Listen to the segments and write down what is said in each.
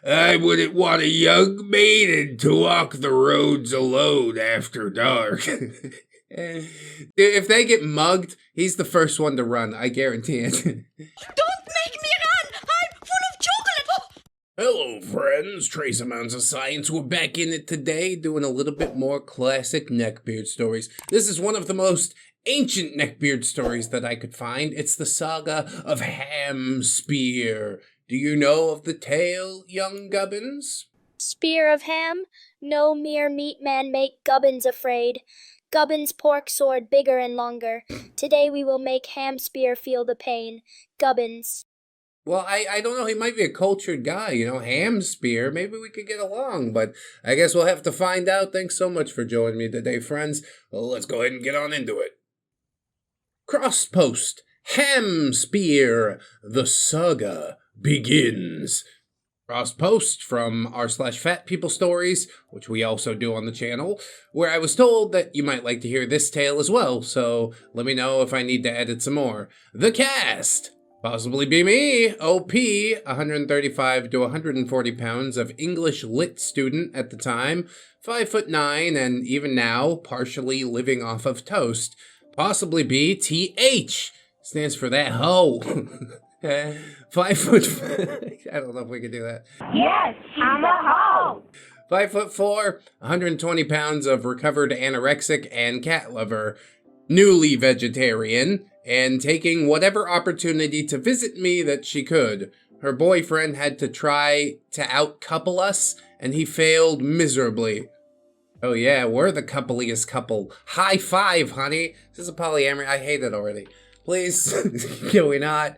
I wouldn't want a young maiden to walk the roads alone after dark. If they get mugged, he's the first one to run, I guarantee it. Don't make me run! I'm full of chocolate! Hello, friends. Trace amounts of science. We're back in it today, doing a little bit more classic Neckbeard stories. This is one of the most ancient Neckbeard stories that I could find. It's the Saga of Hamspeare. Do you know of the tale, young gubbins? Spear of ham? No mere meat man make gubbins afraid. Gubbins pork sword bigger and longer. Today we will make Hamspeare feel the pain. Gubbins. Well, I don't know. He might be a cultured guy, you know, Hamspeare. Maybe we could get along, but I guess we'll have to find out. Thanks so much for joining me today, friends. Well, let's go ahead and get on into it. Crosspost, Hamspeare, the saga begins. Crosspost from r/Fat People Stories, which we also do on the channel, where I was told that you might like to hear this tale as well, so let me know if I need to edit some more. The cast! Possibly be me, OP, 135 to 140 pounds of English lit student at the time, 5'9", and even now, partially living off of toast. Possibly be TH, stands for that hoe. 5 foot. I don't know if we could do that. Yes, I'm a hoe! 5'4", 120 pounds of recovered anorexic and cat lover, newly vegetarian, and taking whatever opportunity to visit me that she could. Her boyfriend had to try to out-couple us, and he failed miserably. Oh yeah, we're the coupliest couple. High five, honey. This is a polyamory. I hate it already. Please, can we not?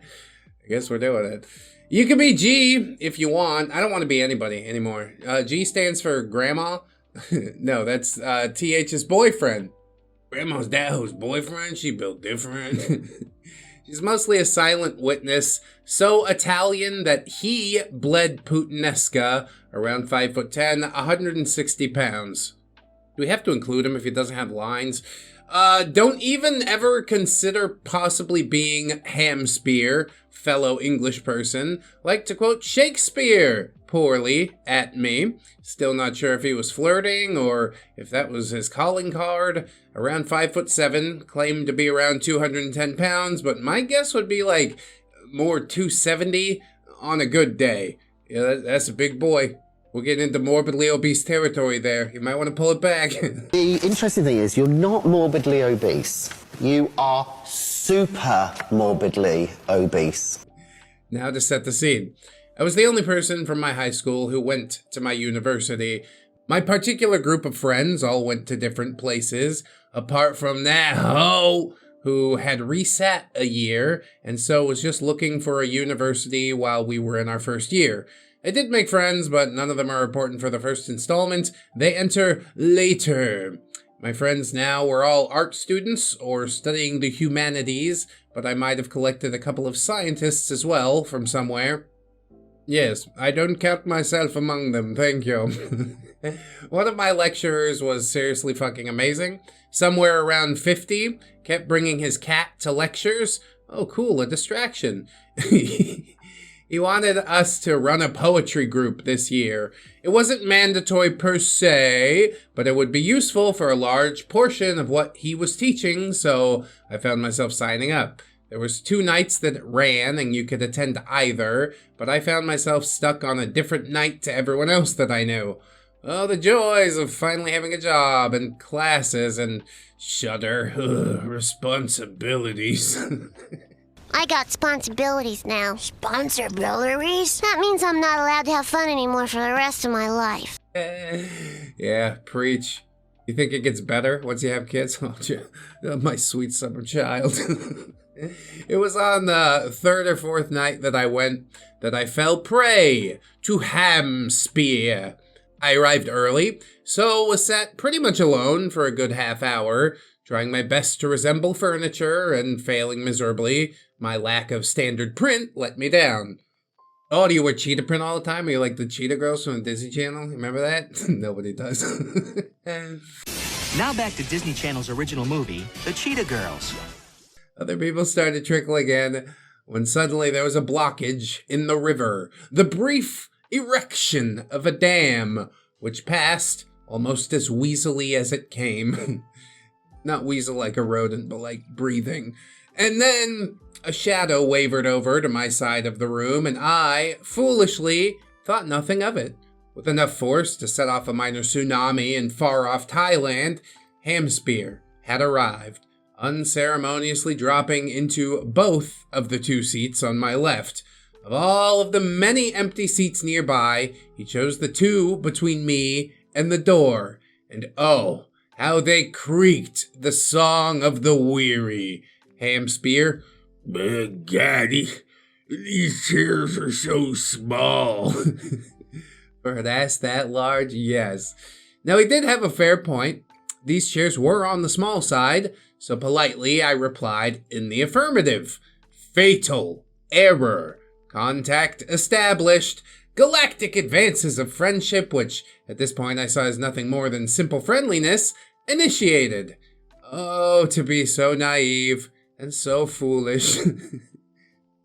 I guess we're doing it. You can be G if you want. I don't want to be anybody anymore. G stands for grandma. No, that's TH's boyfriend. Grandma's dad's boyfriend? She built different. She's mostly a silent witness, so Italian that he bled Putinesca, around 5'10", 160 pounds. Do we have to include him if he doesn't have lines? Don't even ever consider possibly being Hamspeare, fellow English person. Like to quote Shakespeare poorly at me. Still not sure if he was flirting or if that was his calling card. Around 5'7", claimed to be around 210 pounds, but my guess would be like more 270 on a good day. Yeah, that's a big boy. We're getting into morbidly obese territory there. You might want to pull it back. The interesting thing is you're not morbidly obese. You are super morbidly obese. Now to set the scene. I was the only person from my high school who went to my university. My particular group of friends all went to different places, apart from that hoe who had resat a year and so was just looking for a university while we were in our first year. I did make friends, but none of them are important for the first installment. They enter later. My friends now were all art students or studying the humanities, but I might have collected a couple of scientists as well from somewhere. Yes, I don't count myself among them, thank you. One of my lecturers was seriously fucking amazing. Somewhere around 50, kept bringing his cat to lectures. Oh cool, a distraction. He wanted us to run a poetry group this year. It wasn't mandatory per se, but it would be useful for a large portion of what he was teaching, so I found myself signing up. There was 2 nights that it ran, and you could attend either, but I found myself stuck on a different night to everyone else that I knew. Oh, the joys of finally having a job and classes and shudder, responsibilities. I got responsibilities now. Responsibilities? That means I'm not allowed to have fun anymore for the rest of my life. Yeah, preach. You think it gets better once you have kids? Oh, my sweet summer child. It was on the 3rd or 4th night that I went that I fell prey to Hamspeare. I arrived early, so was sat pretty much alone for a good half hour, trying my best to resemble furniture and failing miserably. My lack of standard print let me down. Oh, do you wear cheetah print all the time? Are you like the cheetah girls from the Disney Channel? Remember that? Nobody does. Now back to Disney Channel's original movie, The Cheetah Girls. Other people started trickling in when suddenly there was a blockage in the river. The brief erection of a dam, which passed almost as weaselly as it came. Not weasel like a rodent, but like breathing. And then a shadow wavered over to my side of the room, and I, foolishly, thought nothing of it. With enough force to set off a minor tsunami in far-off Thailand, Hamspeare had arrived, unceremoniously dropping into both of the 2 seats on my left. Of all of the many empty seats nearby, he chose the 2 between me and the door. And oh, how they creaked the song of the weary. Hamspeare, God, these chairs are so small. For an ass that large, yes. Now, he did have a fair point. These chairs were on the small side, so politely I replied in the affirmative. Fatal error. Contact established. Galactic advances of friendship, which at this point I saw as nothing more than simple friendliness, initiated. Oh, to be so naive and so foolish.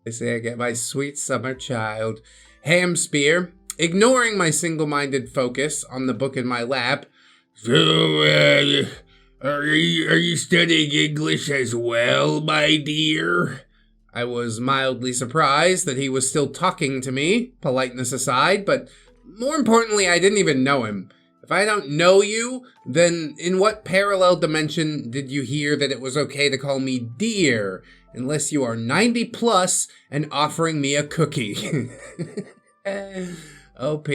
They say I get my sweet summer child. Hamspeare, ignoring my single-minded focus on the book in my lap. So, are you studying English as well, my dear? I was mildly surprised that he was still talking to me, politeness aside, but more importantly, I didn't even know him. If I don't know you, then in what parallel dimension did you hear that it was okay to call me dear, unless you are 90 plus and offering me a cookie? OP,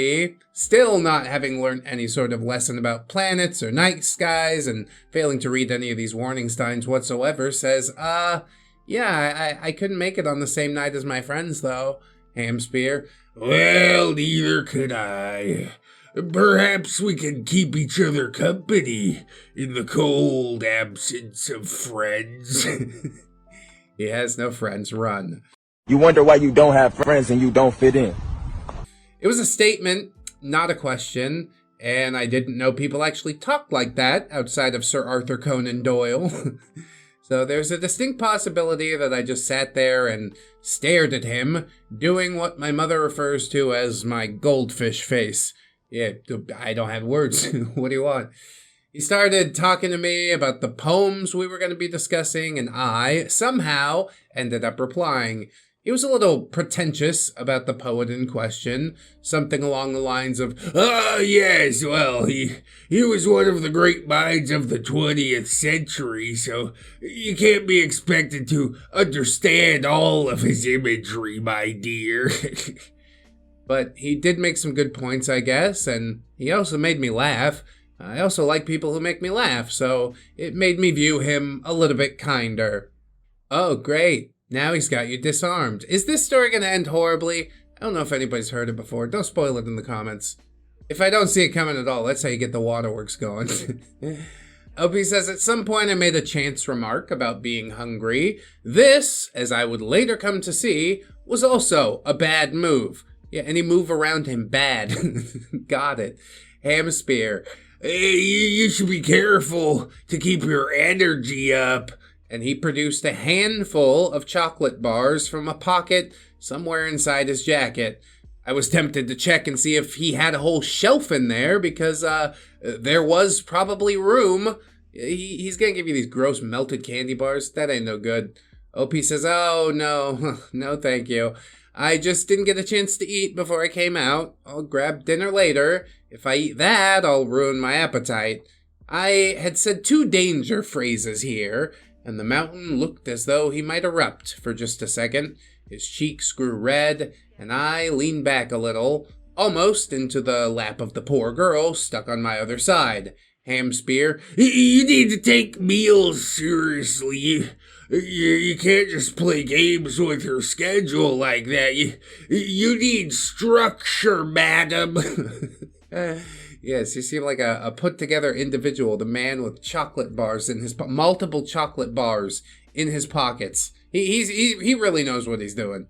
still not having learned any sort of lesson about planets or night skies and failing to read any of these warning signs whatsoever, says, yeah, I couldn't make it on the same night as my friends, though. Hamspeare, well, neither could I. Perhaps we can keep each other company in the cold absence of friends. He has no friends, run. You wonder why you don't have friends and you don't fit in. It was a statement, not a question, and I didn't know people actually talked like that outside of Sir Arthur Conan Doyle. So there's a distinct possibility that I just sat there and stared at him, doing what my mother refers to as my goldfish face. Yeah, I don't have words. What do you want? He started talking to me about the poems we were going to be discussing, and I, somehow, ended up replying. He was a little pretentious about the poet in question, something along the lines of, yes, well, he was one of the great minds of the 20th century, so you can't be expected to understand all of his imagery, my dear. But he did make some good points, I guess, and he also made me laugh. I also like people who make me laugh, so it made me view him a little bit kinder. Oh, great. Now he's got you disarmed. Is this story going to end horribly? I don't know if anybody's heard it before. Don't spoil it in the comments. If I don't see it coming at all, that's how you get the waterworks going. Opie says, at some point I made a chance remark about being hungry. This, as I would later come to see, was also a bad move. Yeah, any move around him, bad. Got it. Hamspeare, you should be careful to keep your energy up. And he produced a handful of chocolate bars from a pocket somewhere inside his jacket. I was tempted to check and see if he had a whole shelf in there, because there was probably room. He's gonna give you these gross melted candy bars. That ain't no good. OP says, oh, no, no thank you. I just didn't get a chance to eat before I came out. I'll grab dinner later. If I eat that, I'll ruin my appetite. I had said 2 danger phrases here, and the mountain looked as though he might erupt for just a second. His cheeks grew red, and I leaned back a little, almost into the lap of the poor girl stuck on my other side. Hamspeare, you need to take meals seriously. You can't just play games with your schedule like that. You need structure, madam. Yes, you seem like a put-together individual, the man with chocolate bars in his multiple chocolate bars in his pockets. He really knows what he's doing.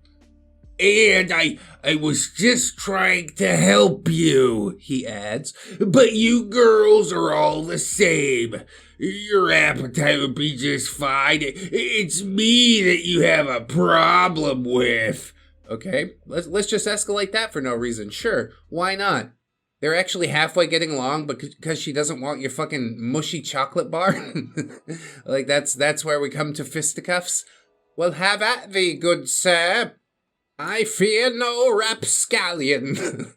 And I was just trying to help you, he adds, but you girls are all the same. Your appetite would be just fine. It's me that you have a problem with. Okay, let's just escalate that for no reason. Sure, why not? They're actually halfway getting along because she doesn't want your fucking mushy chocolate bar? Like, that's where we come to fisticuffs? Well, have at thee, good sir. I fear no rapscallion.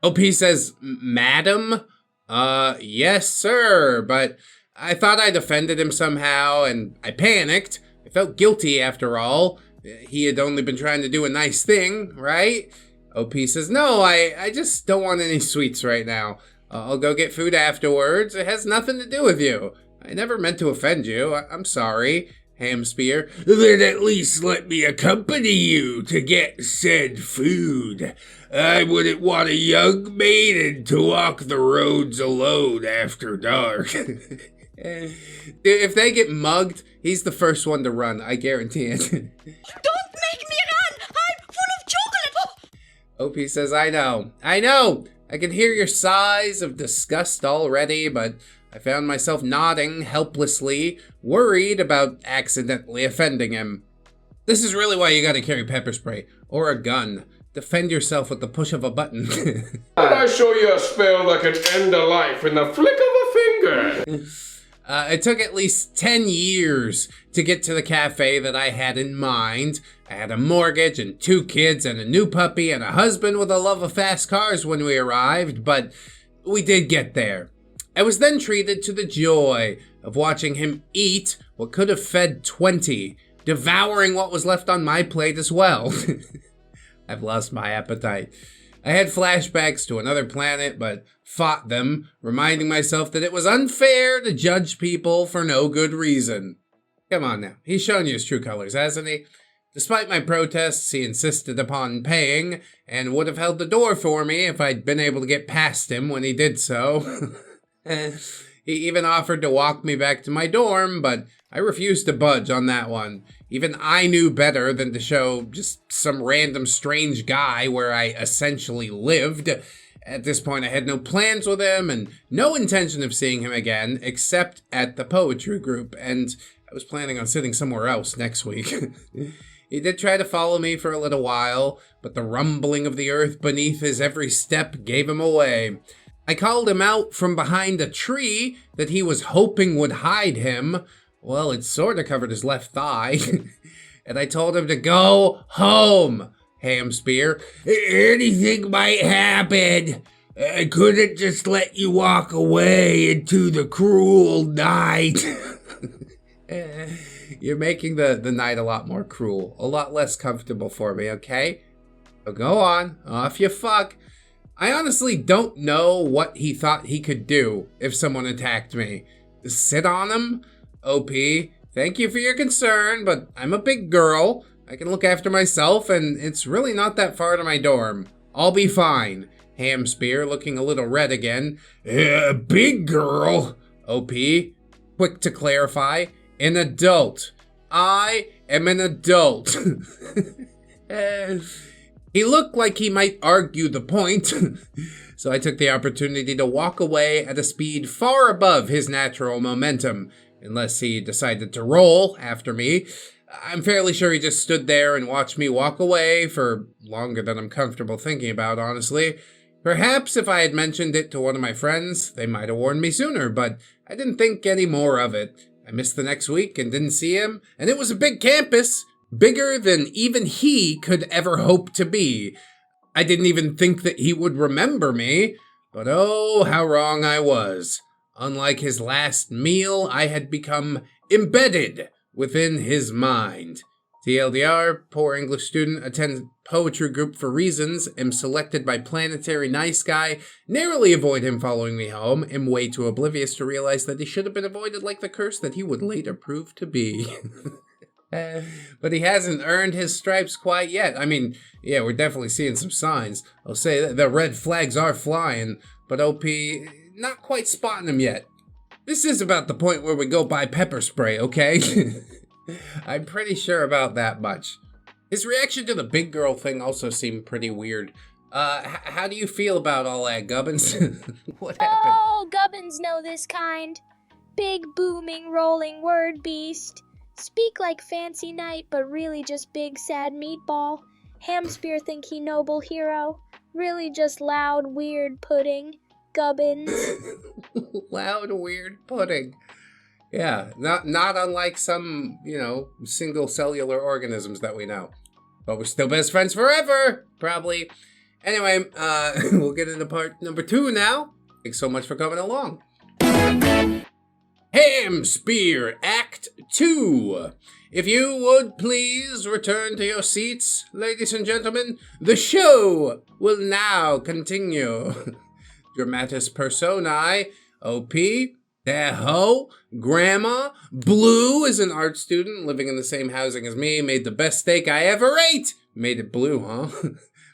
OP says, Madam? Yes, sir, but I thought I'd offended him somehow, and I panicked. I felt guilty, after all. He had only been trying to do a nice thing, right? OP says, no, I just don't want any sweets right now. I'll go get food afterwards. It has nothing to do with you. I never meant to offend you. I'm sorry. Hamspeare, then at least let me accompany you to get said food. I wouldn't want a young maiden to walk the roads alone after dark. If they get mugged, he's the first one to run, I guarantee it. Don't make me run! I'm full of chocolate! OP says, I know. I can hear your sighs of disgust already, but I found myself nodding helplessly, worried about accidentally offending him. This is really why you gotta carry pepper spray, or a gun. Defend yourself with the push of a button. But I show you a spell that could end a life in the flick of a finger. It took at least 10 years to get to the cafe that I had in mind. I had a mortgage and 2 kids and a new puppy and a husband with a love of fast cars when we arrived, but we did get there. I was then treated to the joy of watching him eat what could have fed 20, devouring what was left on my plate as well. I've lost my appetite. I had flashbacks to another planet, but fought them, reminding myself that it was unfair to judge people for no good reason. Come on now, he's shown you his true colors, hasn't he? Despite my protests, he insisted upon paying, and would have held the door for me if I'd been able to get past him when he did so. He even offered to walk me back to my dorm, but I refused to budge on that one. Even I knew better than to show just some random strange guy where I essentially lived. At this point, I had no plans with him and no intention of seeing him again, except at the poetry group, and I was planning on sitting somewhere else next week. He did try to follow me for a little while, but the rumbling of the earth beneath his every step gave him away. I called him out from behind a tree that he was hoping would hide him. Well, it sort of covered his left thigh. And I told him to go home, Hamspeare. Anything might happen. I couldn't just let you walk away into the cruel night. You're making the night a lot more cruel, a lot less comfortable for me, okay? So go on, off you fuck. I honestly don't know what he thought he could do if someone attacked me. Sit on him? OP, thank you for your concern, but I'm a big girl. I can look after myself, and it's really not that far to my dorm. I'll be fine. Hamspeare, looking a little red again. Big girl. OP, quick to clarify, an adult. I am an adult. He looked like he might argue the point, so I took the opportunity to walk away at a speed far above his natural momentum, unless he decided to roll after me. I'm fairly sure he just stood there and watched me walk away for longer than I'm comfortable thinking about, honestly. Perhaps if I had mentioned it to one of my friends, they might have warned me sooner, but I didn't think any more of it. I missed the next week and didn't see him, and it was a big campus. Bigger than even he could ever hope to be. I didn't even think that he would remember me, but oh, how wrong I was. Unlike his last meal, I had become embedded within his mind. TLDR, poor English student, attends poetry group for reasons, am selected by planetary nice guy, narrowly avoid him following me home, am way too oblivious to realize that he should have been avoided like the curse that he would later prove to be. But he hasn't earned his stripes quite yet. I mean, yeah, we're definitely seeing some signs. I'll say that the red flags are flying, but OP, not quite spotting him yet. This is about the point where we go buy pepper spray, okay? I'm pretty sure about that much. His reaction to the big girl thing also seemed pretty weird. How do you feel about all that, Gubbins? What happened? Oh, Gubbins know this kind. Big, booming, rolling word beast. Speak like fancy knight, but really just big, sad meatball. Hamspeare think he noble hero. Really just loud, weird pudding. Gubbins. Loud, weird pudding. Yeah, not unlike some, single cellular organisms that we know. But we're still best friends forever, probably. Anyway, we'll get into part number 2 now. Thanks so much for coming along. Hamspeare Act 2. If you would please return to your seats, ladies and gentlemen, the show will now continue. Dramatis personae, OP, that hoe, Grandma, Blue is an art student living in the same housing as me, made the best steak I ever ate. Made it blue, huh?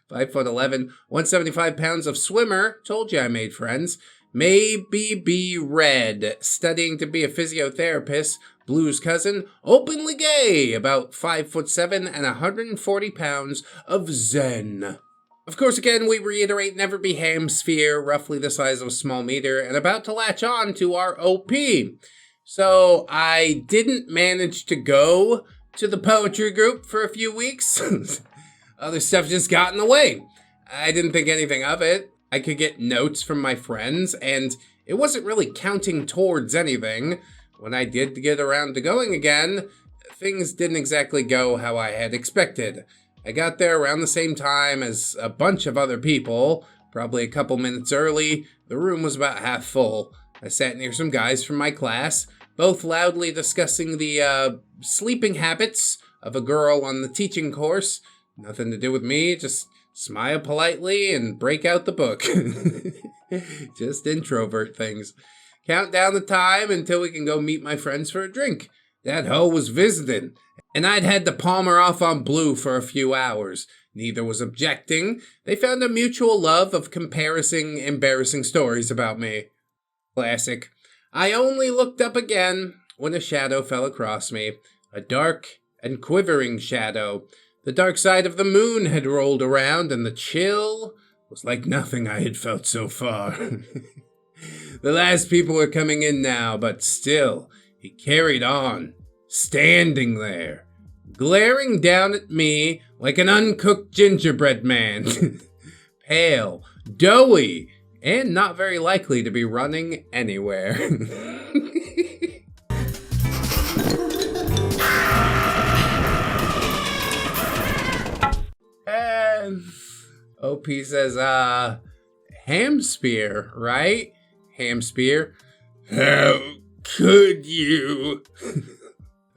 5'11", 175 pounds of swimmer, told you I made friends. Maybe be Red, studying to be a physiotherapist. Blue's cousin, openly gay, about 5'7" and 140 pounds of zen. Of course, again, we reiterate never be Hamspeare, roughly the size of a small meter, and about to latch on to our OP. So I didn't manage to go to the poetry group for a few weeks. Other stuff just got in the way. I didn't think anything of it. I could get notes from my friends, and it wasn't really counting towards anything. When I did get around to going again, things didn't exactly go how I had expected. I got there around the same time as a bunch of other people, probably a couple minutes early. The room was about half full. I sat near some guys from my class, both loudly discussing the sleeping habits of a girl on the teaching course. Nothing to do with me, just smile politely and break out the book. Just introvert things. Count down the time until we can go meet my friends for a drink. That hoe was visiting, and I'd had to palm her off on Blue for a few hours. Neither was objecting. They found a mutual love of comparing embarrassing stories about me. Classic. I only looked up again when a shadow fell across me. A dark and quivering shadow. The dark side of the moon had rolled around, and the chill was like nothing I had felt so far. The last people were coming in now, but still, he carried on, standing there, glaring down at me like an uncooked gingerbread man. Pale, doughy, and not very likely to be running anywhere. And OP says, Hamspeare, right? Hamspeare. How could you?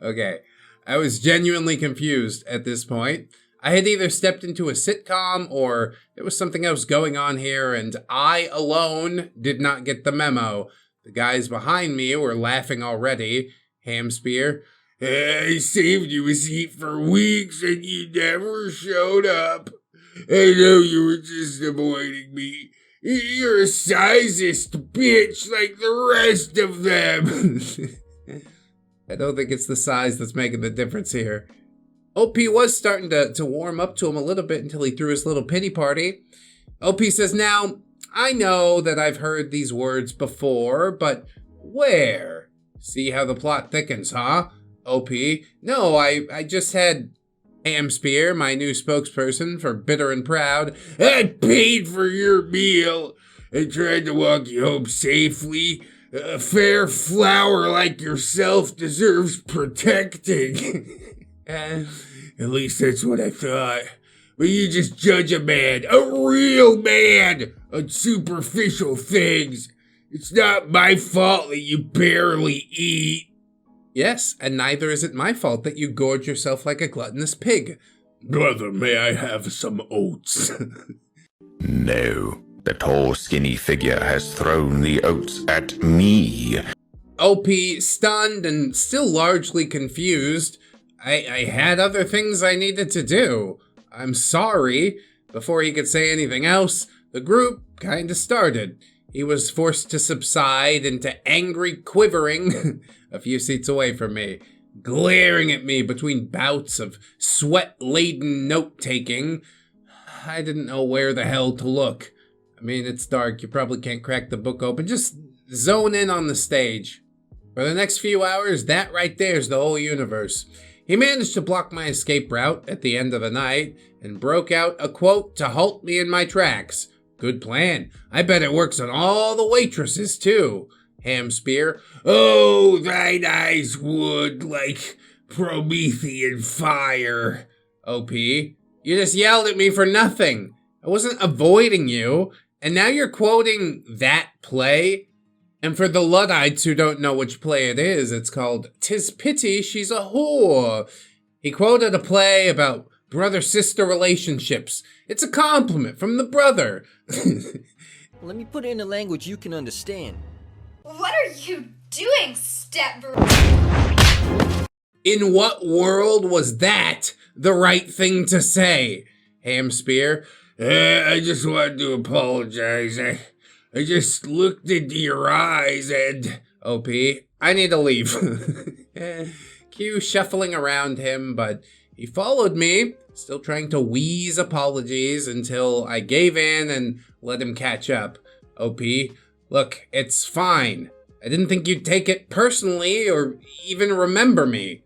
Okay, I was genuinely confused at this point. I had either stepped into a sitcom or there was something else going on here, and I alone did not get the memo. The guys behind me were laughing already. Hamspeare. I saved you a seat for weeks and you never showed up. I know you were just avoiding me. You're a sizest bitch like the rest of them. I don't think it's the size that's making the difference here. OP was starting to warm up to him a little bit until he threw his little pity party. OP says, now, I know that I've heard these words before, but where? See how the plot thickens, huh? OP, no, I just had Hamspeare, my new spokesperson for Bitter and Proud. I paid for your meal and tried to walk you home safely. A fair flower like yourself deserves protecting. At least that's what I thought. But you just judge a man, a real man, on superficial things. It's not my fault that you barely eat. Yes, and neither is it my fault that you gorge yourself like a gluttonous pig. Brother, may I have some oats? No, the tall, skinny figure has thrown the oats at me. OP, stunned and still largely confused. I had other things I needed to do. I'm sorry. Before he could say anything else, the group kinda started. He was forced to subside into angry quivering a few seats away from me, glaring at me between bouts of sweat-laden note-taking. I didn't know where the hell to look. I mean, it's dark, you probably can't crack the book open. Just zone in on the stage. For the next few hours, that right there is the whole universe. He managed to block my escape route at the end of the night and broke out a quote to halt me in my tracks. Good plan. I bet it works on all the waitresses too. Hamspeare. Oh, thine eyes would like Promethean fire. OP. You just yelled at me for nothing. I wasn't avoiding you. And now you're quoting that play? And for the Luddites who don't know which play it is, it's called 'Tis Pity She's a Whore. He quoted a play about brother-sister relationships. It's a compliment from the brother. Let me put it in a language you can understand. What are you doing, stepbro? In what world was that the right thing to say? Hamspeare. I just wanted to apologize. I just looked into your eyes and... OP. I need to leave. Q shuffling around him, but he followed me, still trying to wheeze apologies until I gave in and let him catch up. OP. Look, it's fine. I didn't think you'd take it personally or even remember me.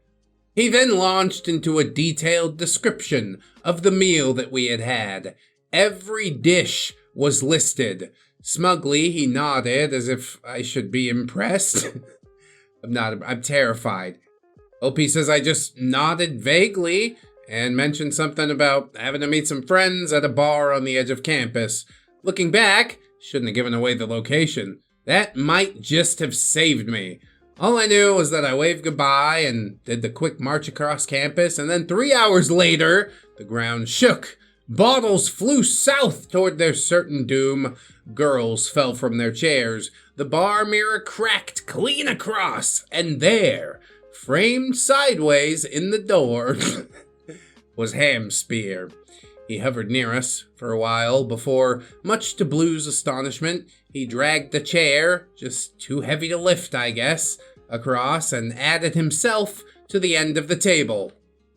He then launched into a detailed description of the meal that we had had. Every dish was listed. Smugly, he nodded as if I should be impressed. I'm terrified. OP says I just nodded vaguely and mentioned something about having to meet some friends at a bar on the edge of campus. Looking back, shouldn't have given away the location. That might just have saved me. All I knew was that I waved goodbye and did the quick march across campus, and then 3 hours later, the ground shook. Bottles flew south toward their certain doom. Girls fell from their chairs. The bar mirror cracked clean across, and there, framed sideways in the door, was Hamspeare. He hovered near us for a while before, much to Blue's astonishment, he dragged the chair, just too heavy to lift, I guess, across and added himself to the end of the table.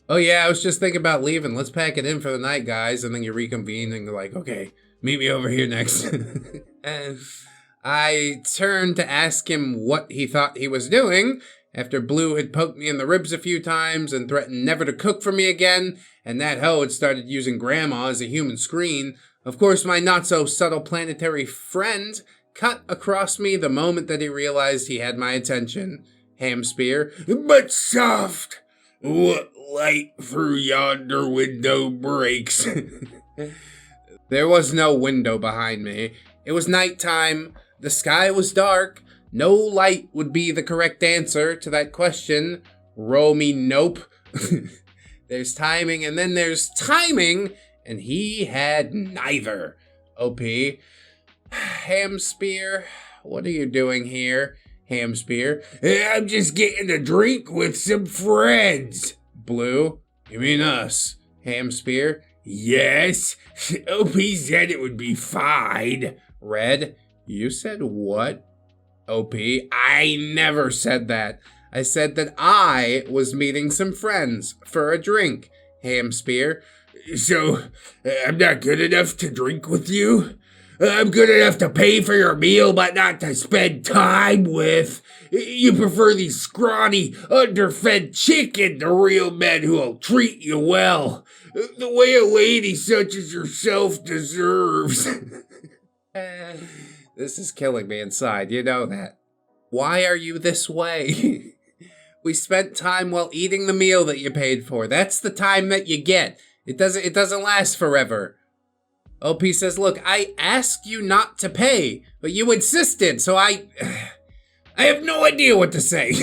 Oh yeah, I was just thinking about leaving. Let's pack it in for the night, guys. And then you reconvene and you're like, okay, meet me over here next. And I turned to ask him what he thought he was doing after Blue had poked me in the ribs a few times and threatened never to cook for me again, and that hoe had started using Grandma as a human screen. Of course, my not-so-subtle planetary friend cut across me the moment that he realized he had my attention. Hamspeare. But soft! What light through yonder window breaks? There was no window behind me. It was nighttime. The sky was dark. No light would be the correct answer to that question. Roll me nope. There's timing and then there's timing, and he had neither. OP. Hamspeare, what are you doing here? Hamspeare. I'm just getting a drink with some friends. Blue. You mean us? Hamspeare. Yes. OP said it would be fine. Red. You said what? OP. I never said that. I said that I was meeting some friends for a drink. Hamspeare. So, I'm not good enough to drink with you? I'm good enough to pay for your meal, but not to spend time with. You prefer these scrawny, underfed chicken to real men who'll treat you well. The way a lady such as yourself deserves. This is killing me inside, you know that. Why are you this way? We spent time while eating the meal that you paid for. That's the time that you get. It doesn't last forever. OP says, look, I asked you not to pay, but you insisted, so I have no idea what to say.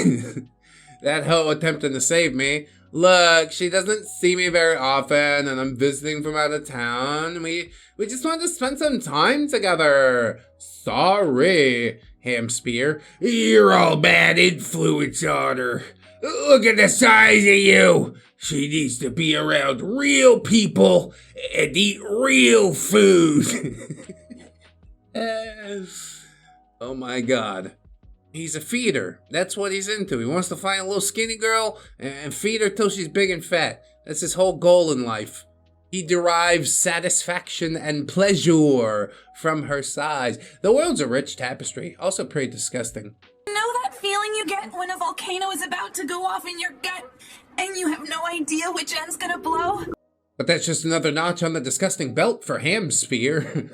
That hoe attempting to save me. Look, she doesn't see me very often, and I'm visiting from out of town. We just want to spend some time together. Sorry, Hamspeare. You're all bad influence on her. Look at the size of you. She needs to be around real people and eat real food. Oh my god. He's a feeder. That's what he's into. He wants to find a little skinny girl and feed her till she's big and fat. That's his whole goal in life. He derives satisfaction and pleasure from her size. The world's a rich tapestry. Also pretty disgusting. Know that feeling you get when a volcano is about to go off in your gut? And you have no idea which end's gonna blow? But that's just another notch on the disgusting belt for Hamspeare.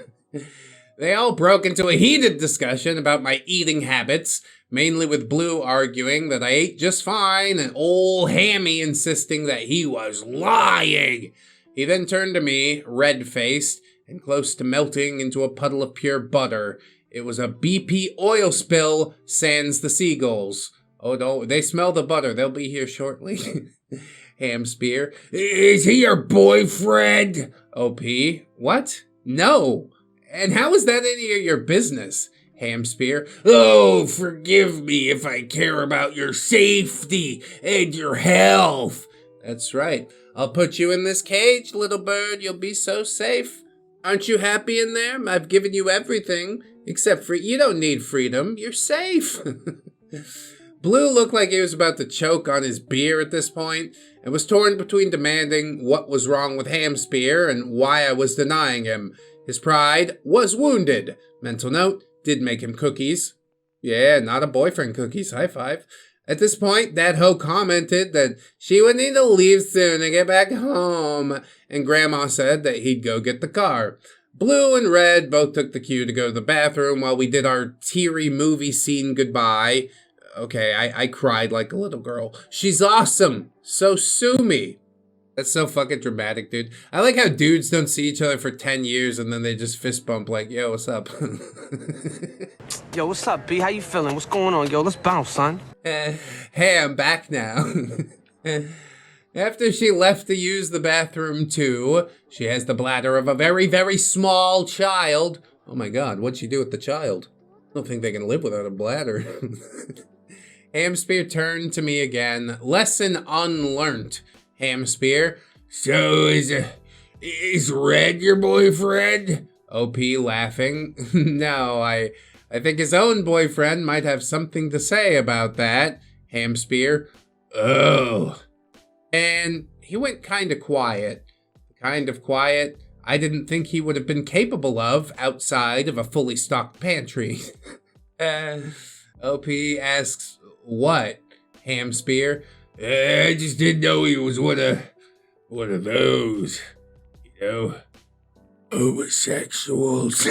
They all broke into a heated discussion about my eating habits, mainly with Blue arguing that I ate just fine and old Hammy insisting that he was lying. He then turned to me, red-faced, and close to melting into a puddle of pure butter. It was a BP oil spill, sans the seagulls. Oh no, they smell the butter. They'll be here shortly. Hamspeare. Is he your boyfriend? OP. What? No. And how is that any of your business? Hamspeare. Oh, forgive me if I care about your safety and your health. That's right. I'll put you in this cage, little bird. You'll be so safe. Aren't you happy in there? I've given you everything. Except for you don't need freedom. You're safe. Blue looked like he was about to choke on his beer at this point, and was torn between demanding what was wrong with Hamspeare and why I was denying him. His pride was wounded. Mental note, did make him cookies. Yeah, not a boyfriend cookies, high five. At this point, that hoe commented that she would need to leave soon to get back home, and Grandma said that he'd go get the car. Blue and Red both took the cue to go to the bathroom while we did our teary movie scene goodbye. Okay, I cried like a little girl. She's awesome, so sue me. That's so fucking dramatic, dude. I like how dudes don't see each other for 10 years and then they just fist bump like, yo, what's up? Yo, what's up, B? How you feeling? What's going on? Yo, let's bounce, son. Hey, I'm back now. After she left to use the bathroom too, she has the bladder of a very, very small child. Oh my god, what'd she do with the child? I don't think they can live without a bladder. Hamspeare turned to me again. Lesson unlearnt. Hamspeare. So is Red your boyfriend? OP laughing. No, I think his own boyfriend might have something to say about that. Hamspeare. Oh. And he went kind of quiet. Kind of quiet I didn't think he would have been capable of outside of a fully stocked pantry. OP asks, what? Hamspeare. I just didn't know he was one of those, homosexuals.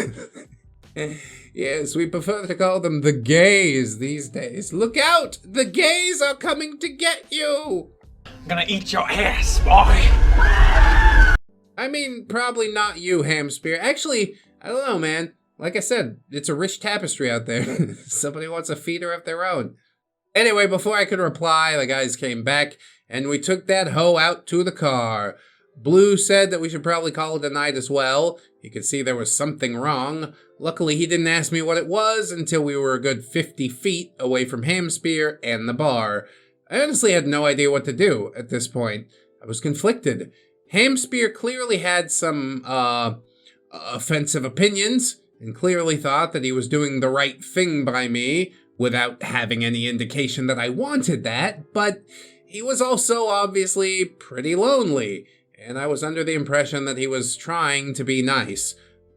Yes, we prefer to call them the gays these days. Look out! The gays are coming to get you! I'm gonna eat your ass, boy! I mean, probably not you, Hamspeare. Actually, I don't know, man. Like I said, it's a rich tapestry out there. Somebody wants a feeder of their own. Anyway, before I could reply, the guys came back, and we took that hoe out to the car. Blue said that we should probably call it a night as well. He could see there was something wrong. Luckily, he didn't ask me what it was until we were a good 50 feet away from Hamspeare and the bar. I honestly had no idea what to do at this point. I was conflicted. Hamspeare clearly had some, offensive opinions, and clearly thought that he was doing the right thing by me, without having any indication that I wanted that, but he was also obviously pretty lonely, and I was under the impression that he was trying to be nice.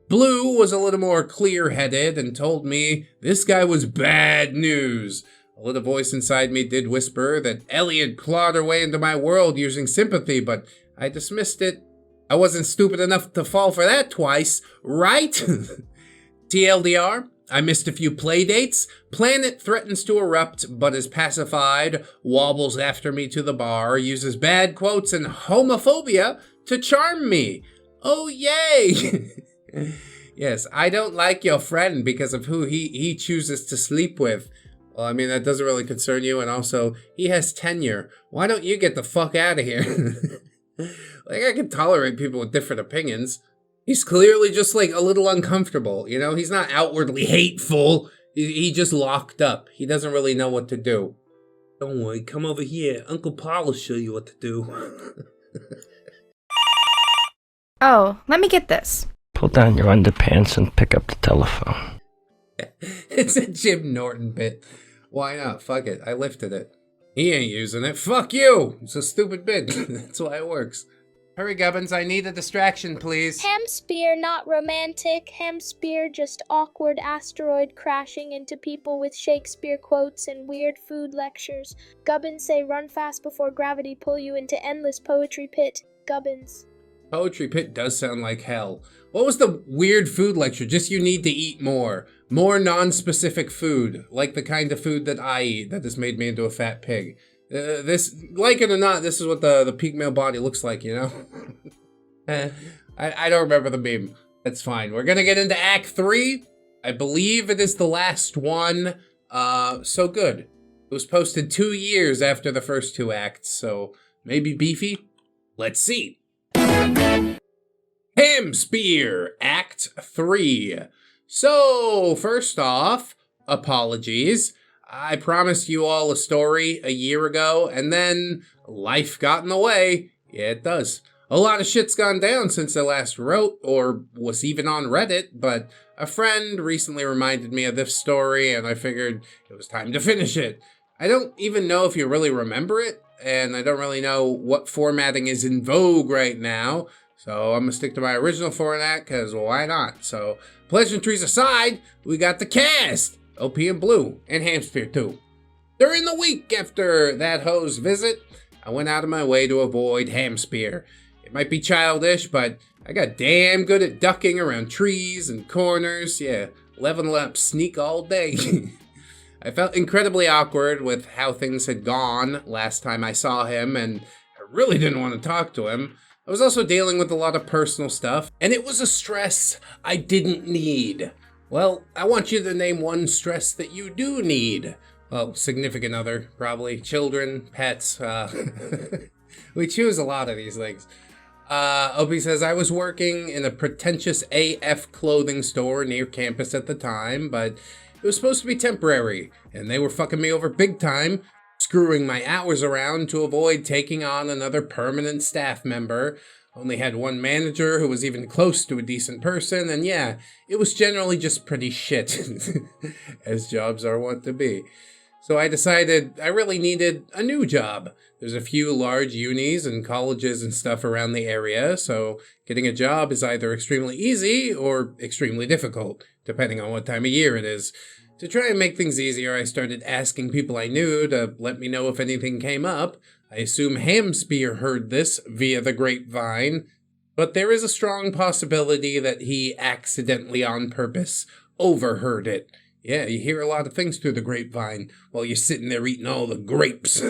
Blue was a little more clear-headed and told me this guy was bad news. A little voice inside me did whisper that Elliot clawed her way into my world using sympathy, but I dismissed it. I wasn't stupid enough to fall for that twice, right? TLDR, I missed a few playdates. Planet threatens to erupt, but is pacified, wobbles after me to the bar, uses bad quotes and homophobia to charm me. Oh, yay! Yes, I don't like your friend because of who he chooses to sleep with. Well, I mean, that doesn't really concern you, and also, he has tenure. Why don't you get the fuck out of here? Like, I can tolerate people with different opinions. He's clearly just, like, a little uncomfortable, you know? He's not outwardly hateful. He just locked up. He doesn't really know what to do. Don't worry, come over here. Uncle Paul will show you what to do. Oh, let me get this. Pull down your underpants and pick up the telephone. It's a Jim Norton bit. Why not? Fuck it. I lifted it. He ain't using it. Fuck you! It's a stupid bit. That's why it works. Hurry, Gubbins, I need a distraction, please. Hamspeare not romantic. Hamspeare just awkward asteroid crashing into people with Shakespeare quotes and weird food lectures. Gubbins say run fast before gravity pull you into endless poetry pit. Gubbins. Poetry pit does sound like hell. What was the weird food lecture? Just you need to eat more. More non-specific food. Like the kind of food that I eat that has made me into a fat pig. This, like it or not, this is what the peak male body looks like, you know? I don't remember the meme. That's fine. We're gonna get into Act 3. I believe it is the last one. So good. It was posted 2 years after the first 2 acts, so maybe beefy? Let's see. Hamspeare, Act 3. So, first off, apologies. I promised you all a story a year ago, and then life got in the way. Yeah, it does. A lot of shit's gone down since I last wrote, or was even on Reddit, but a friend recently reminded me of this story, and I figured it was time to finish it. I don't even know if you really remember it, and I don't really know what formatting is in vogue right now, so I'm gonna stick to my original format, because why not? So, pleasantries aside, we got the cast! OP and Blue, and Hamspeare too. During the week after that hoe's visit, I went out of my way to avoid Hamspeare. It might be childish, but I got damn good at ducking around trees and corners. Yeah, level up sneak all day. I felt incredibly awkward with how things had gone last time I saw him, and I really didn't want to talk to him. I was also dealing with a lot of personal stuff, and it was a stress I didn't need. Well, I want you to name one stress that you do need. Well, significant other, probably. Children, pets, we choose a lot of these things. Opie says, I was working in a pretentious AF clothing store near campus at the time, but it was supposed to be temporary, and they were fucking me over big time, screwing my hours around to avoid taking on another permanent staff member. Only had one manager who was even close to a decent person, and yeah, it was generally just pretty shit, as jobs are wont to be. So I decided I really needed a new job. There's a few large unis and colleges and stuff around the area, so getting a job is either extremely easy or extremely difficult, depending on what time of year it is. To try and make things easier, I started asking people I knew to let me know if anything came up. I assume Hamspeare heard this via the grapevine, but there is a strong possibility that he accidentally on purpose overheard it. Yeah, you hear a lot of things through the grapevine while you're sitting there eating all the grapes.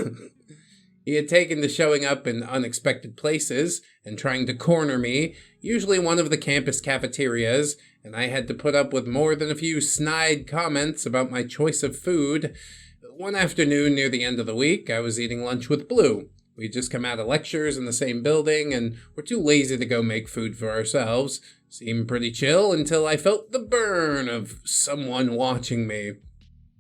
He had taken to showing up in unexpected places and trying to corner me, usually one of the campus cafeterias, and I had to put up with more than a few snide comments about my choice of food. One afternoon near the end of the week, I was eating lunch with Blue. We'd just come out of lectures in the same building, and we're too lazy to go make food for ourselves. Seemed pretty chill until I felt the burn of someone watching me.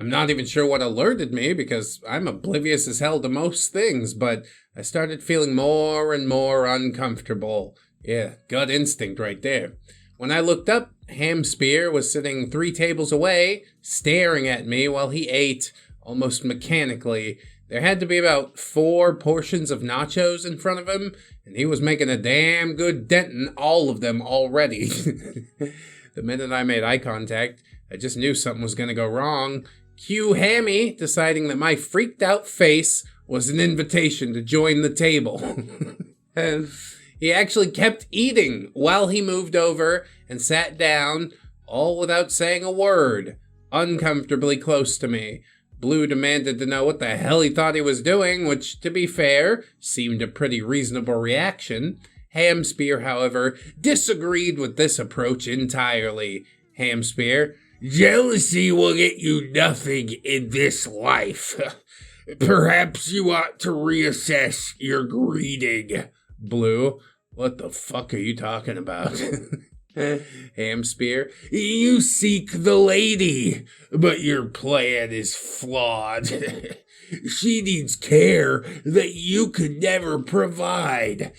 I'm not even sure what alerted me, because I'm oblivious as hell to most things, but I started feeling more and more uncomfortable. Yeah, gut instinct right there. When I looked up, Hamspeare was sitting 3 tables away, staring at me while he ate, almost mechanically. There had to be about 4 portions of nachos in front of him, and he was making a damn good dent in all of them already. The minute I made eye contact, I just knew something was going to go wrong. Cue Hammy deciding that my freaked out face was an invitation to join the table. And he actually kept eating while he moved over and sat down, all without saying a word, uncomfortably close to me. Blue demanded to know what the hell he thought he was doing, which, to be fair, seemed a pretty reasonable reaction. Hamspeare, however, disagreed with this approach entirely. Hamspeare, jealousy will get you nothing in this life. Perhaps you ought to reassess your greeting. Blue, what the fuck are you talking about? Hamspeare, you seek the lady, but your plan is flawed. She needs care that you could never provide.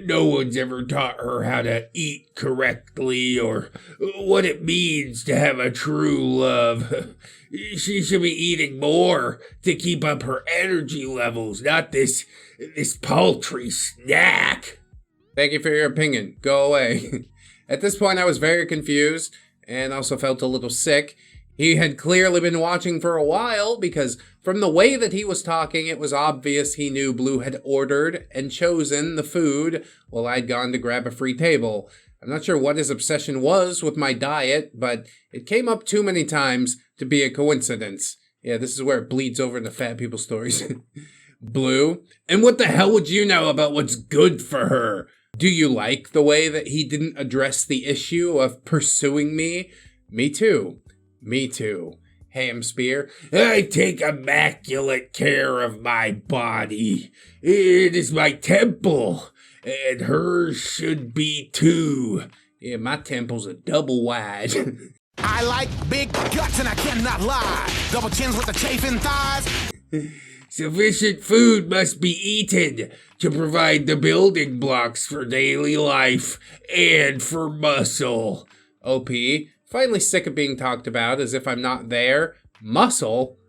No one's ever taught her how to eat correctly or what it means to have a true love. She should be eating more to keep up her energy levels, not this paltry snack. Thank you for your opinion. Go away. At this point, I was very confused and also felt a little sick. He had clearly been watching for a while because from the way that he was talking, it was obvious he knew Blue had ordered and chosen the food while I'd gone to grab a free table. I'm not sure what his obsession was with my diet, but it came up too many times to be a coincidence. Yeah, this is where it bleeds over into fat people stories. Blue, and what the hell would you know about what's good for her? Do you like the way that he didn't address the issue of pursuing me? Me too. Me too. Hamspeare, I take immaculate care of my body. It is my temple, and hers should be too. Yeah, my temple's a double wide. I like big guts and I cannot lie. Double chins with the chafing thighs. Sufficient food must be eaten to provide the building blocks for daily life and for muscle. OP, finally sick of being talked about as if I'm not there. Muscle?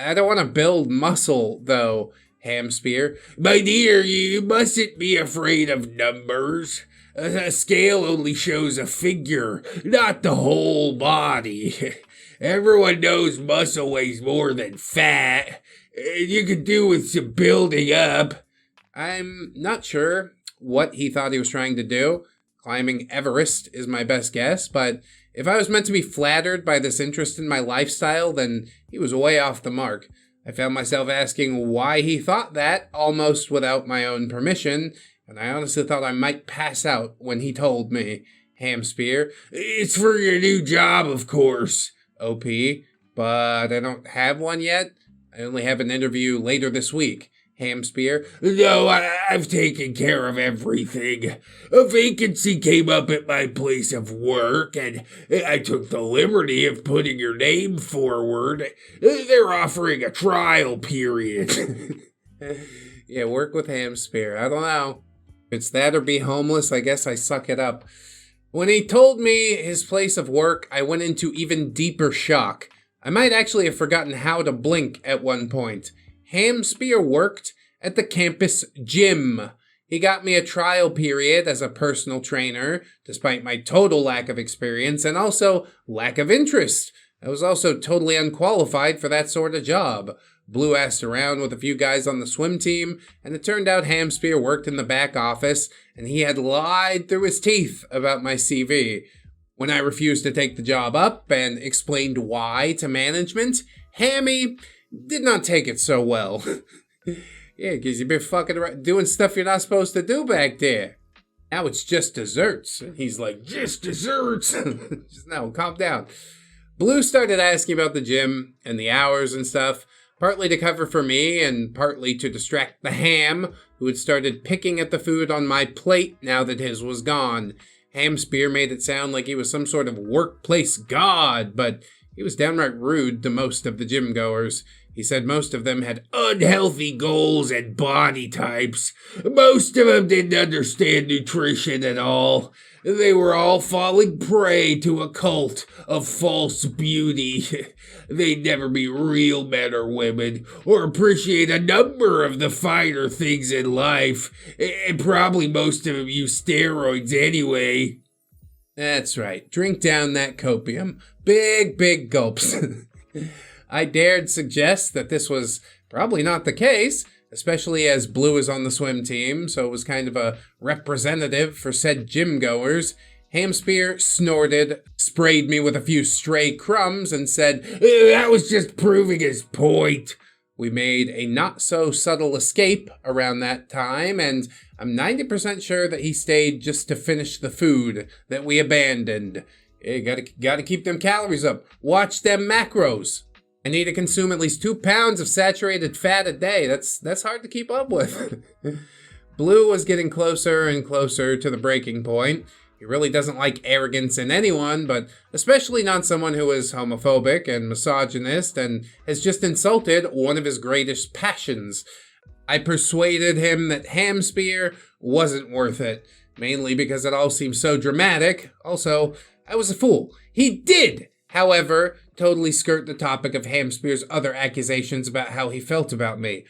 I don't want to build muscle, though. Hamspeare, my dear, you mustn't be afraid of numbers. A scale only shows a figure, not the whole body. Everyone knows muscle weighs more than fat. You could do with some building up. I'm not sure what he thought he was trying to do. Climbing Everest is my best guess, but if I was meant to be flattered by this interest in my lifestyle, then he was way off the mark. I found myself asking why he thought that, almost without my own permission, and I honestly thought I might pass out when he told me. Hamspeare, it's for your new job, of course. OP, but I don't have one yet. I only have an interview later this week. Hamspeare, no, I've taken care of everything. A vacancy came up at my place of work, and I took the liberty of putting your name forward. They're offering a trial period. Yeah, work with Hamspeare. I don't know. If it's that or be homeless, I guess I suck it up. When he told me his place of work, I went into even deeper shock. I might actually have forgotten how to blink at one point. Hamspeare worked at the campus gym. He got me a trial period as a personal trainer, despite my total lack of experience and also lack of interest. I was also totally unqualified for that sort of job. Blue asked around with a few guys on the swim team, and it turned out Hamspeare worked in the back office, and he had lied through his teeth about my CV. When I refused to take the job up and explained why to management, Hammy did not take it so well. Yeah, because you've been fucking around, doing stuff you're not supposed to do back there. Now it's just desserts. And he's like, just desserts. Just no, calm down. Blue started asking about the gym and the hours and stuff, partly to cover for me and partly to distract the ham, who had started picking at the food on my plate now that his was gone. Hamspeare made it sound like he was some sort of workplace god, but he was downright rude to most of the gym goers. He said most of them had unhealthy goals and body types. Most of them didn't understand nutrition at all. They were all falling prey to a cult of false beauty. They'd never be real men or women, or appreciate a number of the finer things in life. And probably most of them use steroids anyway. That's right. Drink down that copium. Big, big gulps. I dared suggest that this was probably not the case, especially as Blue is on the swim team, so it was kind of a representative for said gym goers. Hamspeare snorted, sprayed me with a few stray crumbs, and said, that was just proving his point. We made a not-so-subtle escape around that time, and I'm 90% sure that he stayed just to finish the food that we abandoned. You gotta keep them calories up. Watch them macros. I need to consume at least 2 pounds of saturated fat a day. That's hard to keep up with. Blue was getting closer and closer to the breaking point. He really doesn't like arrogance in anyone, but especially not someone who is homophobic and misogynist and has just insulted one of his greatest passions. I persuaded him that Hamspeare wasn't worth it, mainly because it all seemed so dramatic. Also, I was a fool. He did, however, totally skirt the topic of Hamspeare's other accusations about how he felt about me.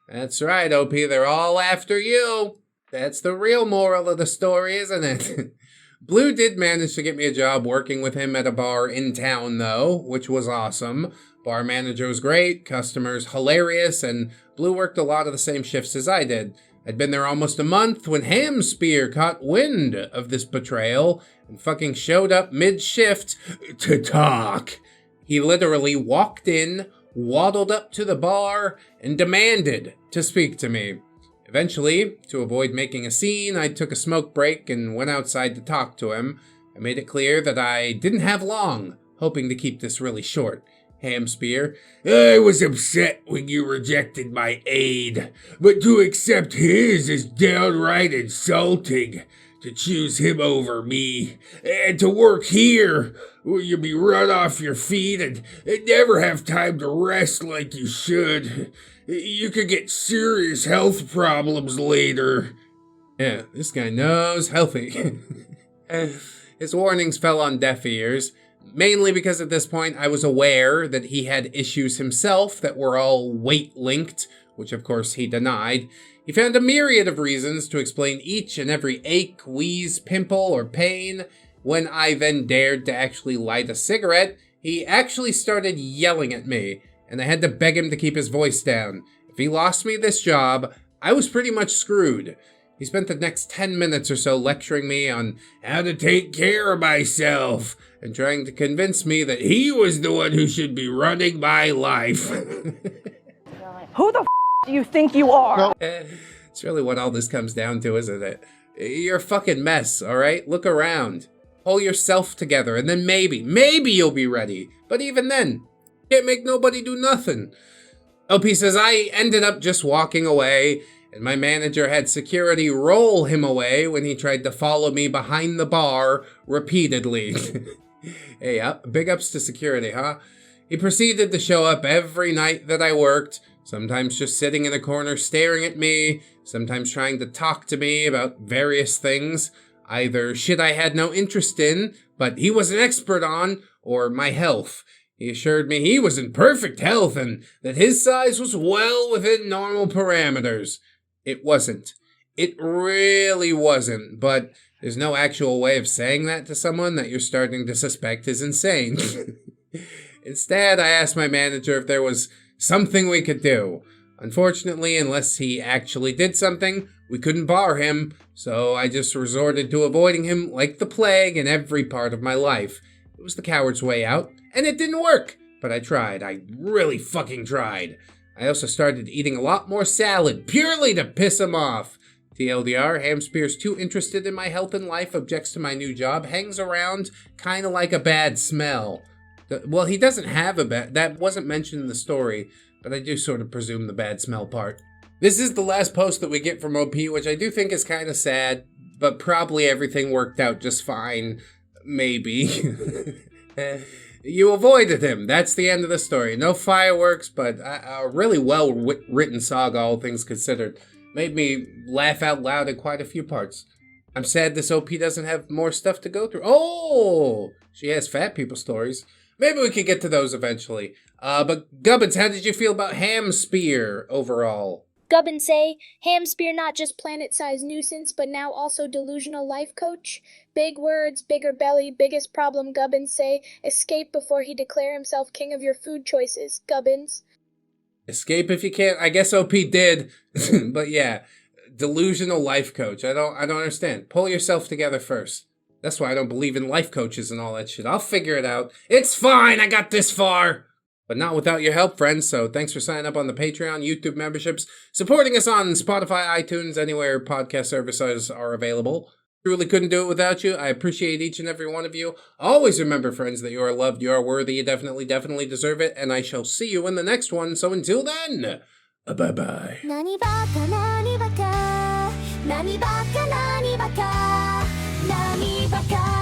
That's right, OP, they're all after you. That's the real moral of the story, isn't it? Blue did manage to get me a job working with him at a bar in town, though, which was awesome. Bar manager was great, customers hilarious, and Blue worked a lot of the same shifts as I did. I'd been there almost a month when Hamspeare caught wind of this betrayal and fucking showed up mid-shift to talk. He literally walked in, waddled up to the bar, and demanded to speak to me. Eventually, to avoid making a scene, I took a smoke break and went outside to talk to him. I made it clear that I didn't have long, hoping to keep this really short. Hamspeare, I was upset when you rejected my aid, but to accept his is downright insulting. To choose him over me, and to work here, where you'll be run off your feet and never have time to rest like you should. You could get serious health problems later. Yeah, this guy knows healthy. His warnings fell on deaf ears. Mainly because at this point I was aware that he had issues himself that were all weight-linked, which of course he denied. He found a myriad of reasons to explain each and every ache, wheeze, pimple, or pain. When I then dared to actually light a cigarette, he actually started yelling at me, and I had to beg him to keep his voice down. If he lost me this job, I was pretty much screwed. He spent the next 10 minutes or so lecturing me on how to take care of myself and trying to convince me that he was the one who should be running my life. Who the do you think you are? It's really what all this comes down to, isn't it? You're a fucking mess, alright? Look around. Pull yourself together and then maybe you'll be ready. But even then, can't make nobody do nothing. OP says I ended up just walking away, and my manager had security roll him away when he tried to follow me behind the bar repeatedly. Hey, big ups to security, huh? He proceeded to show up every night that I worked, sometimes just sitting in a corner staring at me, sometimes trying to talk to me about various things, either shit I had no interest in, but he was an expert on, or my health. He assured me he was in perfect health and that his size was well within normal parameters. It wasn't. It really wasn't, but there's no actual way of saying that to someone that you're starting to suspect is insane. Instead, I asked my manager if there was something we could do. Unfortunately, unless he actually did something, we couldn't bar him, so I just resorted to avoiding him like the plague in every part of my life. It was the coward's way out, and it didn't work, but I tried. I really fucking tried. I also started eating a lot more salad, purely to piss him off. TLDR, Hamspeare's too interested in my health and life, objects to my new job, hangs around, kinda like a bad smell. Well, he doesn't have a bad... That wasn't mentioned in the story, but I do sort of presume the bad smell part. This is the last post that we get from OP, which I do think is kinda sad, but probably everything worked out just fine. Maybe. You avoided him. That's the end of the story. No fireworks, but a really well-written saga, all things considered. Made me laugh out loud in quite a few parts. I'm sad this OP doesn't have more stuff to go through. Oh! She has fat people stories. Maybe we could get to those eventually. But Gubbins, how did you feel about Hamspeare overall? Gubbins say, Hamspeare not just planet-sized nuisance, but now also delusional life coach. Big words, bigger belly, biggest problem, Gubbins say. Escape before he declare himself king of your food choices, Gubbins. Escape if you can't. I guess OP did. But yeah, delusional life coach. I don't understand. Pull yourself together first. That's why I don't believe in life coaches and all that shit. I'll figure it out. It's fine. I got this far. But not without your help, friends, so thanks for signing up on the Patreon, YouTube memberships, supporting us on Spotify, iTunes, anywhere podcast services are available. Truly couldn't do it without you. I appreciate each and every one of you. Always remember, friends, that you are loved, you are worthy, you definitely deserve it, and I shall see you in the next one. So until then, bye-bye. Nani baka, nani baka, nani baka, nani baka, nani baka.